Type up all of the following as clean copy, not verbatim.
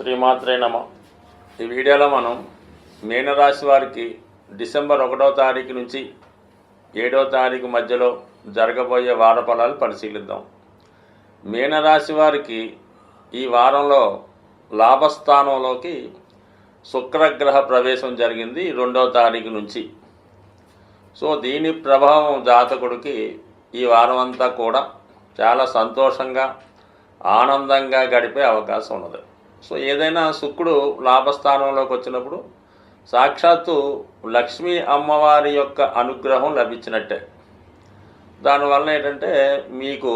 శ్రీమాత్రే నమ. ఈ వీడియోలో మనం మీనరాశి వారికి డిసెంబర్ 1వ తారీఖు నుంచి 7వ తారీఖు మధ్యలో జరగబోయే వార ఫలాలు పరిశీలిద్దాం. మీనరాశి వారికి ఈ వారంలో లాభస్థానంలోకి శుక్రగ్రహ ప్రవేశం జరిగింది 2వ తారీఖు నుంచి. సో దీని ప్రభావం జాతకుడికి ఈ వారం అంతా కూడా చాలా సంతోషంగా ఆనందంగా గడిపే అవకాశం ఉన్నది. సో ఏదైనా శుక్రుడు లాభస్థానంలోకి వచ్చినప్పుడు సాక్షాత్తు లక్ష్మీ అమ్మవారి యొక్క అనుగ్రహం లభించినట్టే. దానివల్ల ఏంటంటే మీకు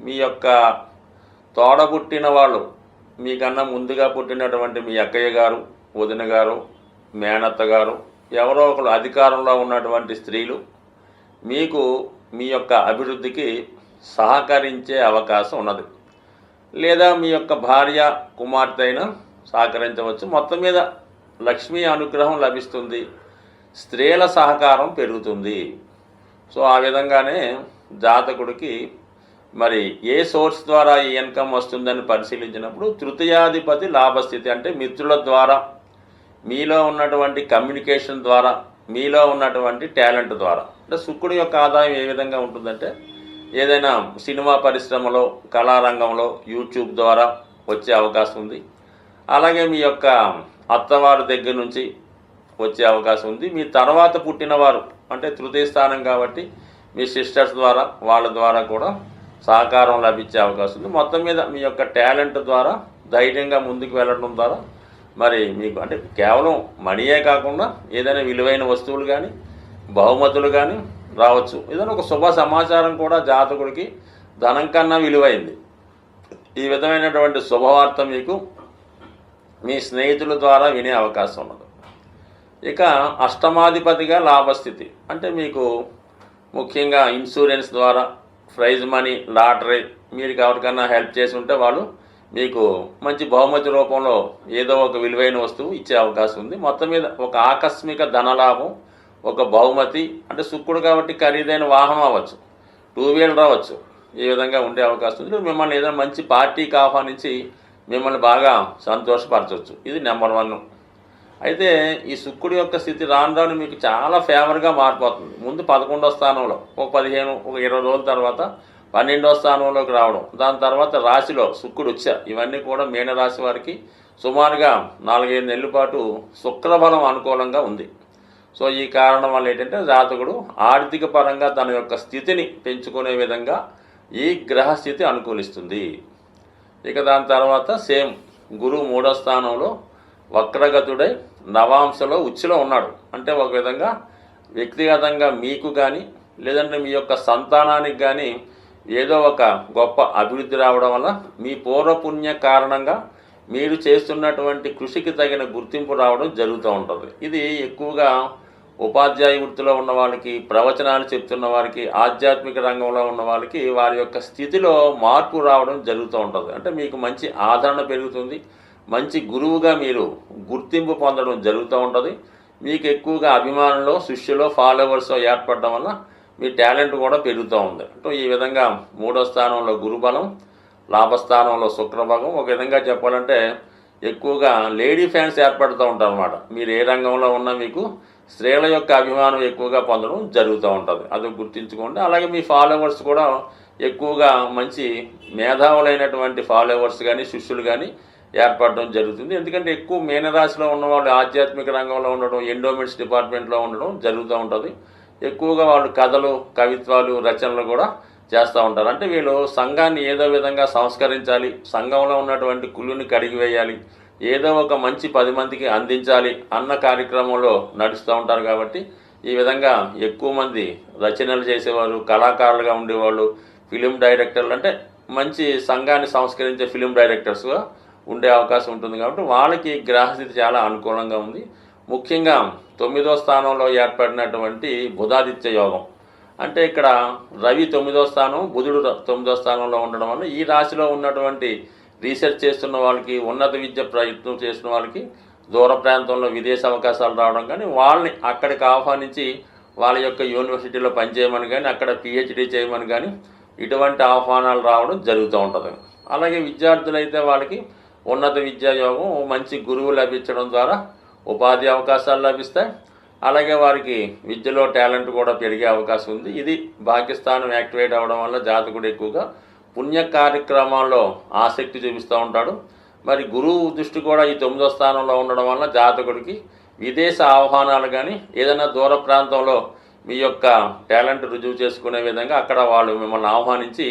మీ యొక్క తోడబుట్టిన వాళ్ళు, మీకన్నా ముందుగా పుట్టినటువంటి మీ అక్కయ్య గారు, వదిన గారు, మేనత్త గారు, ఎవరో ఒకరు అధికారంలో ఉన్నటువంటి స్త్రీలు మీకు మీ యొక్క అభివృద్ధికి సహకరించే అవకాశం ఉన్నది. లేదా మీ యొక్క భార్య, కుమార్తె అయినా సహకరించవచ్చు. మొత్తం మీద లక్ష్మీ అనుగ్రహం లభిస్తుంది, స్త్రీల సహకారం పెరుగుతుంది. సో ఆ విధంగానే జాతకుడికి మరి ఏ సోర్స్ ద్వారా ఈ ఇన్కమ్ వస్తుందని పరిశీలించినప్పుడు తృతీయాధిపతి లాభస్థితి, అంటే మిత్రుల ద్వారా, మీలో ఉన్నటువంటి కమ్యూనికేషన్ ద్వారా, మీలో ఉన్నటువంటి టాలెంట్ ద్వారా. అంటే శుక్రుడి యొక్క ఆదాయం ఏ విధంగా ఉంటుందంటే ఏదైనా సినిమా పరిశ్రమలో, కళారంగంలో, యూట్యూబ్ ద్వారా వచ్చే అవకాశం ఉంది. అలాగే మీ యొక్క అత్తవారి దగ్గర నుంచి వచ్చే అవకాశం ఉంది. మీ తర్వాత పుట్టినవారు అంటే తృతీయ స్థానం కాబట్టి మీ సిస్టర్స్ ద్వారా, వాళ్ళ ద్వారా కూడా సహకారం లభించే అవకాశం ఉంది. మొత్తం మీద మీ యొక్క టాలెంట్ ద్వారా ధైర్యంగా ముందుకు వెళ్ళడం ద్వారా మరి మీకు అంటే కేవలం మనీయే కాకుండా ఏదైనా విలువైన వస్తువులు కానీ, బహుమతులు కానీ రావచ్చు. ఏదైనా ఒక శుభ సమాచారం కూడా జాతకుడికి ధనం కన్నా విలువైంది. ఈ విధమైనటువంటి శుభవార్త మీకు మీ స్నేహితుల ద్వారా వినే అవకాశం ఉన్నది. ఇక అష్టమాధిపతిగా లాభస్థితి, అంటే మీకు ముఖ్యంగా ఇన్సూరెన్స్ ద్వారా, ప్రైజ్ మనీ, లాటరీ, మీరు ఎవరికన్నా హెల్ప్ చేసి ఉంటే వాళ్ళు మీకు మంచి బహుమతి రూపంలో ఏదో ఒక విలువైన వస్తువు ఇచ్చే అవకాశం ఉంది. మొత్తం మీద ఒక ఆకస్మిక ధనలాభం, ఒక బహుమతి, అంటే శుక్రుడు కాబట్టి ఖరీదైన వాహనం అవ్వచ్చు, 2 వీలర్ అవ్వచ్చు, ఈ విధంగా ఉండే అవకాశం ఉంది. మిమ్మల్ని ఏదైనా మంచి పార్టీకి ఆహ్వానించి మిమ్మల్ని బాగా సంతోషపరచవచ్చు. ఇది నెంబర్ 1. అయితే ఈ శుక్రుడి యొక్క స్థితి రాను రాను మీకు చాలా ఫేవర్గా మారిపోతుంది. ముందు 11వ స్థానంలో ఒక 15, ఒక 20 రోజుల తర్వాత 12వ స్థానంలోకి రావడం, దాని తర్వాత రాశిలో శుక్రుడు వచ్చా, ఇవన్నీ కూడా మీనరాశి వారికి సుమారుగా 4-5 నెలల పాటు శుక్రబలం అనుకూలంగా ఉంది. సో ఈ కారణం వల్ల ఏంటంటే జాతకుడు ఆర్థిక పరంగా తన యొక్క స్థితిని పెంచుకునే విధంగా ఈ గ్రహస్థితి అనుకూలిస్తుంది. ఇక దాని తర్వాత సేమ్ గురువు 3వ స్థానంలో వక్రగతుడై నవాంశలో ఉచ్చులో ఉన్నాడు. అంటే ఒక విధంగా వ్యక్తిగతంగా మీకు కానీ, లేదంటే మీ యొక్క సంతానానికి కానీ ఏదో ఒక గొప్ప అభివృద్ధి రావడం వల్ల మీ పూర్వపుణ్య కారణంగా మీరు చేస్తున్నటువంటి కృషికి తగిన గుర్తింపు రావడం జరుగుతూ ఉంటుంది. ఇది ఎక్కువగా ఉపాధ్యాయ వృత్తిలో ఉన్న వాళ్ళకి, ప్రవచనాలు చెప్తున్న వారికి, ఆధ్యాత్మిక రంగంలో ఉన్న వాళ్ళకి వారి యొక్క స్థితిలో మార్పు రావడం జరుగుతూ ఉంటుంది. అంటే మీకు మంచి ఆదరణ పెరుగుతుంది, మంచి గురువుగా మీరు గుర్తింపు పొందడం జరుగుతూ ఉంటుంది. మీకు ఎక్కువగా అభిమానులు, శిష్యులు, ఫాలోవర్స్ ఏర్పడడం వల్ల మీ టాలెంట్ కూడా పెరుగుతూ ఉంది. అంటే ఈ విధంగా 3వ స్థానంలో గురుబలం, లాభస్థానంలో శుక్రభాగం. ఒక విధంగా చెప్పాలంటే ఎక్కువగా లేడీ ఫ్యాన్స్ ఏర్పడుతూ ఉంటారు అన్నమాట. మీరు ఏ రంగంలో ఉన్నా మీకు స్త్రీల యొక్క అభిమానం ఎక్కువగా పొందడం జరుగుతూ ఉంటుంది, అది గుర్తుంచుకోండి. అలాగే మీ ఫాలోవర్స్ కూడా ఎక్కువగా మంచి మేధావులైనటువంటి ఫాలోవర్స్ కానీ, శిష్యులు కానీ ఏర్పడడం జరుగుతుంది. ఎందుకంటే ఎక్కువ మీనరాశిలో ఉన్నవాళ్ళు ఆధ్యాత్మిక రంగంలో ఉండడం, ఎండోమెంట్స్ డిపార్ట్మెంట్లో ఉండడం జరుగుతూ ఉంటుంది. ఎక్కువగా వాళ్ళు కథలు, కవిత్వాలు, రచనలు కూడా చేస్తూ ఉంటారు. అంటే వీళ్ళు సంఘాన్ని ఏదో విధంగా సంస్కరించాలి, సంఘంలో ఉన్నటువంటి కుళ్ళుని కడిగివేయాలి, ఏదో ఒక మంచి 10 మందికి అందించాలి అన్న కార్యక్రమంలో నడుస్తూ ఉంటారు. కాబట్టి ఈ విధంగా ఎక్కువ మంది రచనలు చేసేవాళ్ళు, కళాకారులుగా ఉండేవాళ్ళు, ఫిలిం డైరెక్టర్లు, అంటే మంచి సంఘాన్ని సంస్కరించే ఫిలిం డైరెక్టర్స్గా ఉండే అవకాశం ఉంటుంది. కాబట్టి వాళ్ళకి గ్రహస్థితి చాలా అనుకూలంగా ఉంది. ముఖ్యంగా 9వ స్థానంలో ఏర్పడినటువంటి బుధాదిత్య యోగం, అంటే ఇక్కడ రవి 9వ స్థానం, బుధుడు 9వ స్థానంలో ఉండడం వల్ల ఈ రాశిలో ఉన్నటువంటి రీసెర్చ్ చేస్తున్న వాళ్ళకి, ఉన్నత విద్య ప్రయత్నం చేస్తున్న వాళ్ళకి దూర ప్రాంతంలో విదేశీ అవకాశాలు రావడం కానీ, వాళ్ళని అక్కడికి ఆహ్వానించి వాళ్ళ యొక్క యూనివర్సిటీలో పనిచేయమని కానీ, అక్కడ పిహెచ్డి చేయమని కానీ ఇటువంటి ఆహ్వానాలు రావడం జరుగుతూ ఉంటుంది. అలాగే విద్యార్థులైతే వాళ్ళకి ఉన్నత విద్యా యోగం, మంచి గురువు లభించడం ద్వారా ఉపాధి అవకాశాలు లభిస్తాయి. అలాగే వారికి విద్యలో టాలెంట్ కూడా పెరిగే అవకాశం ఉంది. ఇది భాగ్యస్థానం యాక్టివేట్ అవ్వడం వల్ల జాతకుడు ఎక్కువగా పుణ్య కార్యక్రమాల్లో ఆసక్తి చూపిస్తూ ఉంటాడు. మరి గురువు దృష్టి కూడా ఈ 9వ స్థానంలో ఉండడం వల్ల జాతకుడికి విదేశ ఆహ్వానాలు కానీ ఏదైనా దూర ప్రాంతంలో మీ యొక్క టాలెంట్ రుజువు చేసుకునే విధంగా అక్కడ వాళ్ళు మిమ్మల్ని ఆహ్వానించి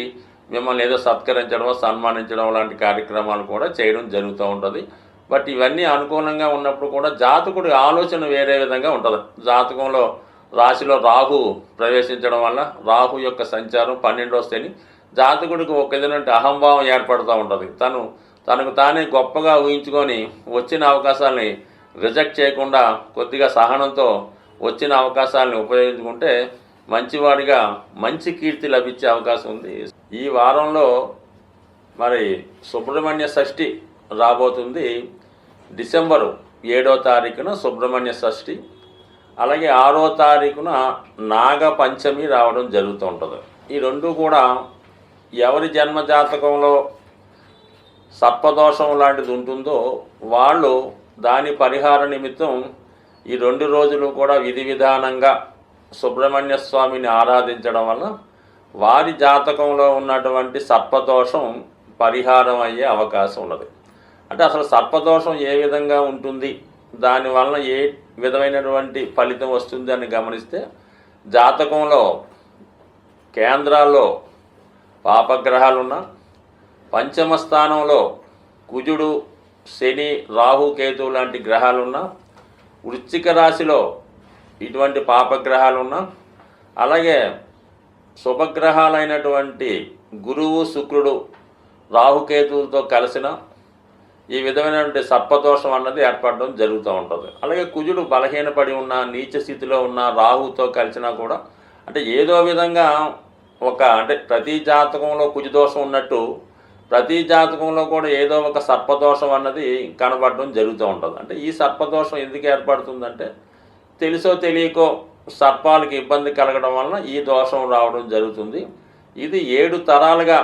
మిమ్మల్ని ఏదో సత్కరించడం, సన్మానించడం లాంటి కార్యక్రమాలు కూడా చేయడం జరుగుతూ ఉంటుంది. బట్ ఇవన్నీ అనుకూలంగా ఉన్నప్పుడు కూడా జాతకుడి ఆలోచన వేరే విధంగా ఉంటుంది. జాతకంలో రాశిలో రాహు ప్రవేశించడం వల్ల రాహు యొక్క సంచారం 12వ స్థాని జాతకుడికి ఒక విధమైన అహంభావం ఏర్పడుతూ ఉంటుంది. తనకు తానే గొప్పగా ఊహించుకొని వచ్చిన అవకాశాలని రిజెక్ట్ చేయకుండా కొద్దిగా సహనంతో వచ్చిన అవకాశాలను ఉపయోగించుకుంటే మంచివాడిగా మంచి కీర్తి లభించే అవకాశం ఉంది. ఈ వారంలో మరి సుబ్రహ్మణ్య షష్ఠి రాబోతుంది. డిసెంబరు 7వ తారీఖున సుబ్రహ్మణ్య షష్ఠి, అలాగే 6వ తారీఖున నాగ పంచమి రావడం జరుగుతూ ఉంటుంది. ఈ రెండు కూడా ఎవరి జన్మ జాతకంలో సర్పదోషం లాంటిది ఉంటుందో వాళ్ళు దాని పరిహార నిమిత్తం ఈ 2 రోజులు కూడా విధి విధానంగా సుబ్రహ్మణ్య స్వామిని ఆరాధించడం వల్ల వారి జాతకంలో ఉన్నటువంటి సర్పదోషం పరిహారం అయ్యే అవకాశం ఉన్నది. అంటే అసలు సర్పదోషం ఏ విధంగా ఉంటుంది, దానివల్ల ఏ విధమైనటువంటి ఫలితం వస్తుంది అని గమనిస్తే జాతకంలో కేంద్రాల్లో పాపగ్రహాలున్నా, పంచమ స్థానంలో కుజుడు, శని, రాహు, కేతువు లాంటి గ్రహాలున్నా, వృశ్చిక రాశిలో ఇటువంటి పాపగ్రహాలున్నా, అలాగే శుభగ్రహాలైనటువంటి గురువు, శుక్రుడు, రాహుకేతువులతో కలిసిన ఈ విధమైనటువంటి సర్పదోషం అన్నది ఏర్పడడం జరుగుతూ ఉంటుంది. అలాగే కుజుడు బలహీనపడి ఉన్న, నీచ స్థితిలో ఉన్న రాహుతో కలిసినా కూడా అంటే ఏదో విధంగా అంటే ప్రతి జాతకంలో కుజదోషం ఉన్నట్టు ప్రతి జాతకంలో కూడా ఏదో ఒక సర్పదోషం అన్నది కనబడడం జరుగుతూ ఉంటుంది. అంటే ఈ సర్పదోషం ఎందుకు ఏర్పడుతుందంటే తెలుసో తెలియకో సర్పాలకి ఇబ్బంది కలగడం వలన ఈ దోషం రావడం జరుగుతుంది. ఇది 7 తరాలుగా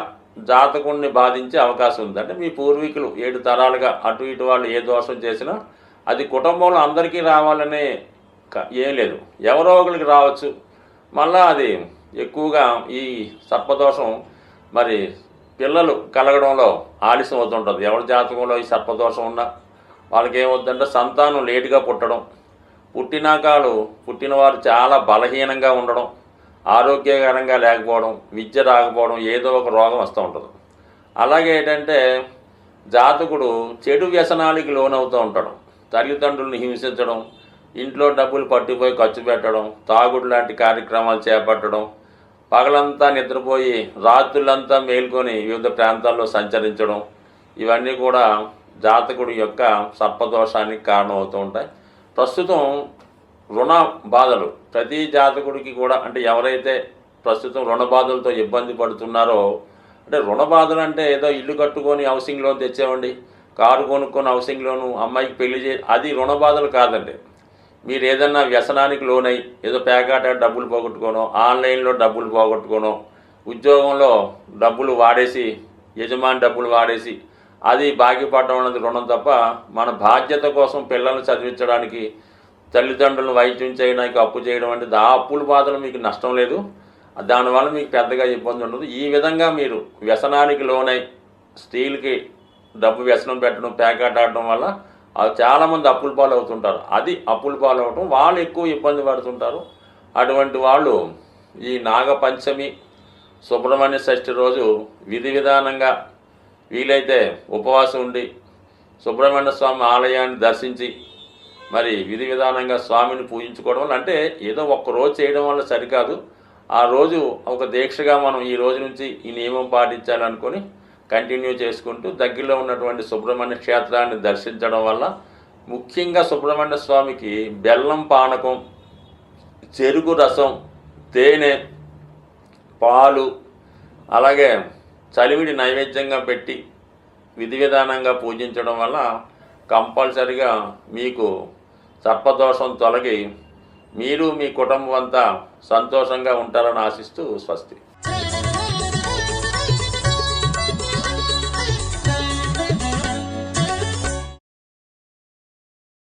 జాతకుడిని బాధించే అవకాశం ఉంది. అంటే మీ పూర్వీకులు 7 తరాలుగా అటు ఇటు వాళ్ళు ఏ దోషం చేసినా అది కుటుంబంలో అందరికీ రావాలనే ఏం లేదు, ఎవరో ఒకరికి రావచ్చు. మళ్ళా అది ఎక్కువగా ఈ సర్పదోషం మరి పిల్లలు కలగడంలో ఆలస్యం అవుతుంటుంది. ఎవరి జాతకంలో ఈ సర్పదోషం ఉన్నా వాళ్ళకి ఏమవుతుందంటే సంతానం లేటుగా పుట్టడం, పుట్టిన వారు చాలా బలహీనంగా ఉండడం, ఆరోగ్యకరంగా లేకపోవడం, విద్య రాకపోవడం, ఏదో ఒక రోగం వస్తూ ఉంటుంది. అలాగే ఏంటంటే జాతకుడు చెడు వ్యసనాలకి లోనవుతూ ఉంటాడు. తల్లిదండ్రులను హింసించడం, ఇంట్లో డబ్బులు పట్టిపోయి ఖర్చు పెట్టడం, తాగుడు లాంటి కార్యక్రమాలు చేపట్టడం, పగలంతా నిద్రపోయి రాత్రులంతా మేల్కొని వివిధ ప్రాంతాల్లో సంచరించడం, ఇవన్నీ కూడా జాతకుడి యొక్క సర్పదోషానికి కారణమవుతూ ఉంటాయి. ప్రస్తుతం రుణ బాధలు ప్రతి జాతకుడికి కూడా అంటే ఎవరైతే ప్రస్తుతం రుణ బాధలతో ఇబ్బంది పడుతున్నారో, అంటే రుణ బాధలు అంటే ఏదో ఇల్లు కట్టుకొని హౌసింగ్ లోన్ తెచ్చేవండి, కారు కొనుక్కొని హౌసింగ్ లోను, అమ్మాయికి పెళ్లి అది రుణ బాధలు కాదండి. మీరు ఏదన్నా వ్యసనానికి లోనై ఏదో పేకాట డబ్బులు పోగొట్టుకోనో, ఆన్లైన్లో డబ్బులు పోగొట్టుకోనో, ఉద్యోగంలో డబ్బులు వాడేసి యజమాని డబ్బులు వాడేసి అది బాకీపడడం అన్నది రుణం తప్ప మన బాధ్యత కోసం పిల్లల్ని చదివించడానికి, తల్లిదండ్రులను వైద్యం చేయడానికి అప్పు చేయడం అంటే ఆ అప్పుల బాధలు మీకు నష్టం లేదు, దానివల్ల మీకు పెద్దగా ఇబ్బంది ఉండదు. ఈ విధంగా మీరు వ్యసనానికి లోనై స్త్రీలకి డబ్బు వ్యసనం పెట్టడం, పేకాట ఆడడం వల్ల చాలామంది అప్పుల పాలు అవుతుంటారు. అది అప్పుల పాలు అవటం వాళ్ళు ఎక్కువ ఇబ్బంది పడుతుంటారు. అటువంటి వాళ్ళు ఈ నాగపంచమి, సుబ్రహ్మణ్య షష్ఠి రోజు విధి విధానంగా వీలైతే ఉపవాసం ఉండి సుబ్రహ్మణ్య స్వామి ఆలయాన్ని దర్శించి మరి విధి విధానంగా స్వామిని పూజించుకోవడం వల్ల, అంటే ఏదో ఒక్కరోజు చేయడం వల్ల సరికాదు, ఆ రోజు ఒక దీక్షగా మనం ఈ రోజు నుంచి ఈ నియమం పాటించాలనుకొని కంటిన్యూ చేసుకుంటూ దగ్గరలో ఉన్నటువంటి సుబ్రహ్మణ్య క్షేత్రాన్ని దర్శించడం వల్ల ముఖ్యంగా సుబ్రహ్మణ్య స్వామికి బెల్లం పానకం, చెరుకు రసం, తేనె, పాలు, అలాగే చలివిడి నైవేద్యంగా పెట్టి విధి విధానంగా పూజించడం వల్ల కంపల్సరిగా మీకు సర్పదోషం తొలగి మీరు మీ కుటుంబం అంతా సంతోషంగా ఉంటారని ఆశిస్తూ స్వస్తి.